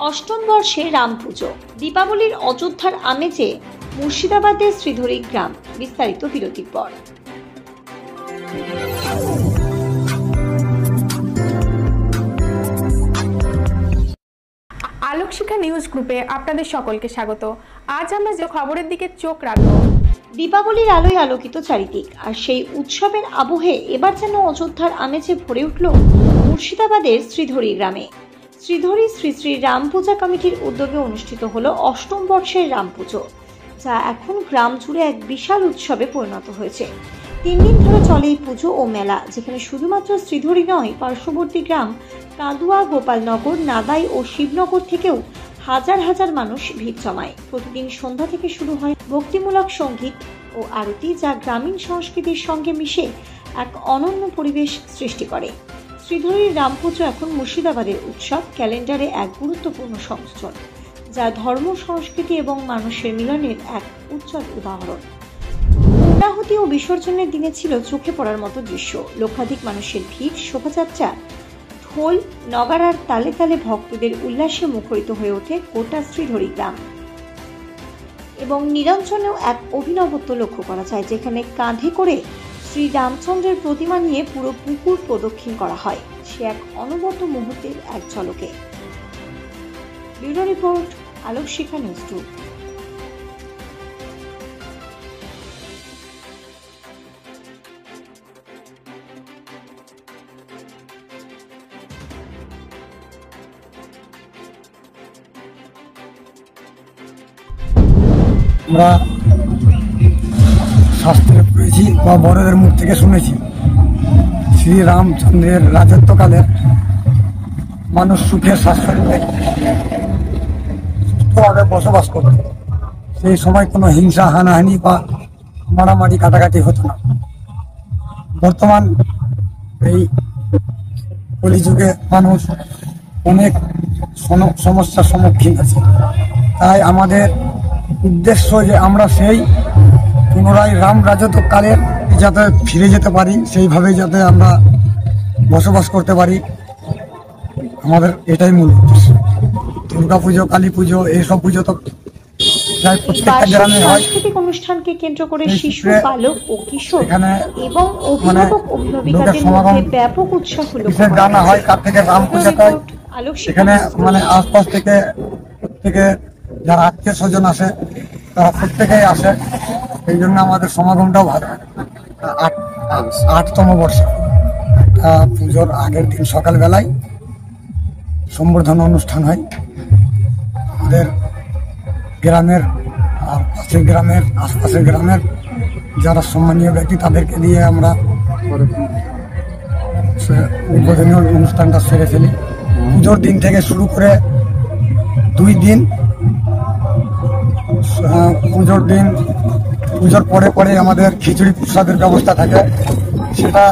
অষ্টম বর্ষে রাম পুজো, দীপাবলির অযোধ্যার আমেজে মুর্শিদাবাদের শ্রীধরী গ্রাম। বিস্তারিত বিরতির পর। আলোক শিক্ষা নিউজ গ্রুপে আপনাদের সকলকে স্বাগত। আজ আমরা যে খবরের দিকে চোখ রাখবো, দীপাবলির আলোয় আলোকিত চারিদিক, আর সেই উৎসবের আবহে এবার যেন অযোধ্যার আমেজে ভরে উঠল মুর্শিদাবাদের শ্রীধরী গ্রামে। শ্রীধরী শ্রী শ্রী রাম পূজা কমিটির উদ্যোগে অনুষ্ঠিত হলো অষ্টম বর্ষের রাম পুজো, যা এখন গ্রাম জুড়ে এক বিশাল উৎসবে পরিণত হয়েছে। 3 দিন ধরে চলে এই পুজো ও মেলা, যেখানে শুধুমাত্র শ্রীধরী নয়, পার্শ্ববর্তী গ্রাম কাদুয়া, গোপালনগর, নাদাই ও শিবনগর থেকেও হাজার হাজার মানুষ ভিড় জমায়। প্রতিদিন সন্ধ্যা থেকে শুরু হয় ভক্তিমূলক সঙ্গীত ও আরতি, যা গ্রামীণ সংস্কৃতির সঙ্গে মিশে এক অনন্য পরিবেশ সৃষ্টি করে। শ্রীধরীর রাম পুজো এখন মুর্শিদাবাদের উৎসব ক্যালেন্ডারে এক গুরুত্বপূর্ণ সংযোজন, যা ধর্ম, সংস্কৃতি এবং মানুষের মিলনের এক উজ্জ্বল উদাহরণ। পূর্ণাহুতি ও বিসর্জনের দিনে ছিল চোখে পড়ার মতো দৃশ্য। লক্ষাধিক মানুষের ভিড়, শোভাযাত্রা, ঢোল নগারার তালে তালে ভক্তদের উল্লাসে মুখরিত হয়ে ওঠে গোটা শ্রীধরী গ্রাম। এবং নিরঞ্জনেও এক অভিনবত্ব লক্ষ্য করা যায়, যেখানে কাঁধে করে শ্রী রামচন্দ্রের প্রতিমা নিয়ে পুরো পুকুর প্রদক্ষিণ করা হয়। সে এক অনবদ্য মুহূর্তের এক ঝলকে। ব্যুরো রিপোর্ট, আলোক শিক্ষা নিউজ গ্রুপ। আমরা শাস্ত্রে পড়েছি বা বড়দের মুখ থেকে শুনেছি, শ্রী রামচন্দ্রের রাজত্বকালে মানুষ সুখে স্বাস্থ্যভাবে বসবাস করত। সেই সময় কোনো হিংসা, হানাহানি বা মারামারি, কাটাকাটি হতো না। বর্তমান এই কলিযুগে মানুষ অনেক সমস্যার সম্মুখীন আছে। তাই আমাদের উদ্দেশ্য যে আমরা সেই পুনরায় রাম রাজত্বকালে যাতে ফিরে যেতে পারি, সেইভাবে যাতে আমরা বসবাস করতে পারি, আমাদের এটাই মূল উদ্দেশ্য। দুর্গা পুজো, কালী পুজো, এইসব পুজো তো প্রায় প্রত্যেকটা গ্রামে হয়। সাংস্কৃতিক অনুষ্ঠানকে কেন্দ্র করে শিশু, বালক ও কিশোর এবং অভিভাবক অভিভাবিকাদের মধ্যে ব্যাপক উৎসাহ জানা হয়। কার থেকে রাম পূজাটাই এখানে আশপাশ থেকে প্রত্যেকে যারা আত্মীয় স্বজন আসে, তারা প্রত্যেকেই আসে। এই জন্য আমাদের সমাগমটাও ভালো। 8তম বর্ষে পুজোর আগের দিন সকালবেলায় সম্বর্ধনা অনুষ্ঠান হয়। আমাদের গ্রামের আর পাশের গ্রামের, আশপাশের গ্রামের যারা সম্মানীয় ব্যক্তি, তাদেরকে দিয়ে আমরা উদ্বোধনী অনুষ্ঠানটা সেরে ফেলি। পুজোর দিন থেকে শুরু করে 2 দিন, পুজোর পরে পরে আমাদের খিচুড়ি প্রসাদের ব্যবস্থা থাকে। সেটা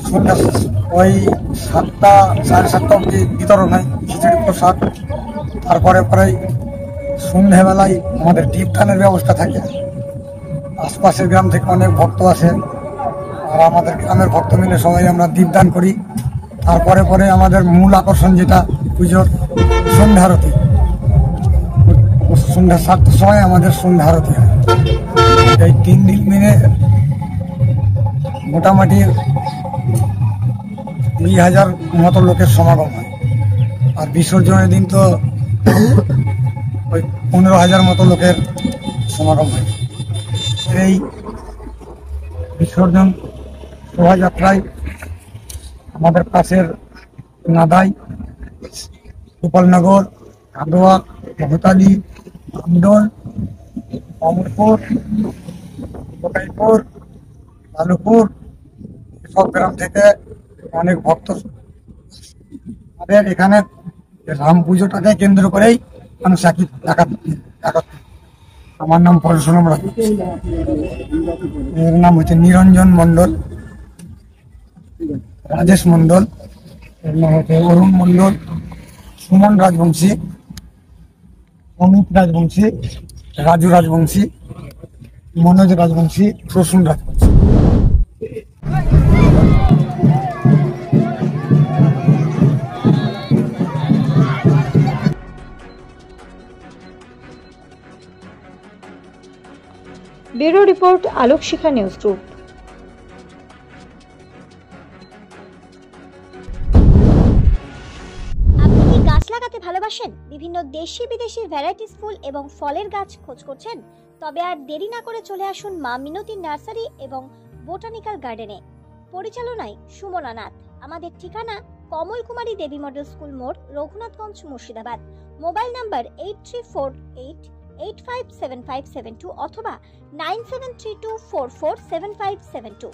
সন্ধ্যা ওই 7টা, 7:30 অবধি বিতরণ হয় খিচুড়ি প্রসাদ। তারপরে পরে সন্ধ্যেবেলায় আমাদের দীপদানের ব্যবস্থা থাকে। আশপাশের গ্রাম থেকে অনেক ভক্ত আসে, আর আমাদের গ্রামের ভক্ত মিলে সবাই আমরা দীপদান করি। তারপরে পরে আমাদের মূল আকর্ষণ যেটা পুজোর সন্ধ্যা আরতি। সন্ধ্যা 7টার সময় আমাদের সন্ধ্যা আরতি হয়। এই 3 দিন মিলে মোটামুটি 2000 মতো লোকের সমাগম হয়। আর বিসর্জনের দিন তো ওই 15,000 মতো লোকের সমাগম হয়। এই বিসর্জন শোভাযাত্রায় আমাদের পাশের নাদাই, গোপালনগর, কাদোয়া, ভোতালি, আমডল, অমরপুর, কোটাইপুর, লালুপুর, সব গ্রাম থেকে অনেক ভক্ত। আমাদের এখানে রাম পুজোটাকে কেন্দ্র করেই মানুষ আমার নাম পরশুরাম রায়। এর নাম হচ্ছে নিরঞ্জন মণ্ডল, রাজেশ মণ্ডল, এর নাম হচ্ছে Arun Mondal, Suman Rajbanshi, Amit Rajbanshi, Raju Rajbanshi, Manoj Rajbanshi, Prasun Rajbanshi. Bureau report, Alokshikha news group. আপনি কি গাছ লাগাতে ভালোবাসেন? বিভিন্ন দেশি বিদেশি ভ্যারাইটিস ফুল এবং ফলের গাছ খোঁজ করছেন? তবে আর দেরি না করে চলে আসুন মা মিনতি নার্সারি এবং বোটানিক্যাল গার্ডেনে। পরিচালনায় সুমনা নাথ। আমাদের ঠিকানা কমল কুমারী দেবী মডেল স্কুল মোড়, রঘুনাথগঞ্জ, মুর্শিদাবাদ। মোবাইল নাম্বার 8348857572 অথবা 9732447572।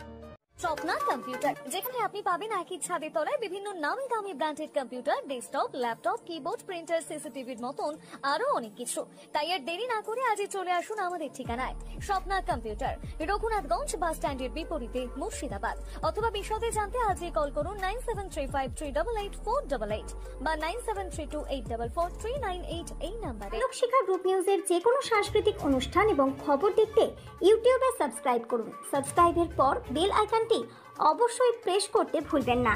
স্বপ্না কম্পিউটার, যেখানে আপনি পাবেন একই ছাদের তলায় বিভিন্ন নামি দামি branded computer, desktop, laptop, keyboard, printer, সিসিটিভির মতন আরো অনেক কিছু। তাই আর দেরি না করে আজই চলে আসুন আমাদের ঠিকানায় স্বপ্না কম্পিউটার, রঘুনাথগঞ্জ বাস স্ট্যান্ডের বিপরীতে, মুর্শিদাবাদ। অথবা বিশদে জানতে আজই কল করুন 9735388488 বা 9732844398 এই নাম্বারে। আলোকশিখা গ্রুপ নিউজের যে কোনো সাংস্কৃতিক অনুষ্ঠান এবং খবর দেখতে ইউটিউবে সাবস্ক্রাইব করুন। সাবস্ক্রাইবের পর বেল আইকনটি অবশ্যই প্রেস করতে ভুলবেন না।